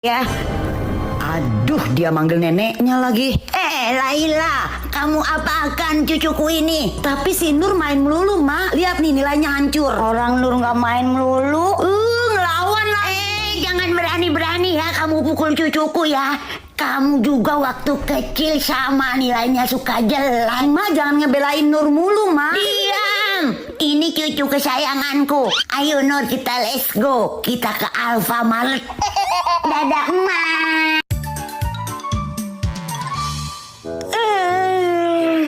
Ya. Aduh, dia manggil neneknya lagi. Laila, kamu apakan cucuku ini? Tapi si Nur main melulu, Mak. Lihat nih, nilainya hancur. Orang Nur nggak main melulu. Ngelawan lah. Jangan berani-berani ya kamu pukul cucuku ya. Kamu juga waktu kecil sama nilainya suka jelek. Ma, jangan ngebelain Nur mulu, Ma. Diam! Ini cucu kesayanganku. Ayo Nur, kita let's go. Kita ke Alfamart. Dadah emak.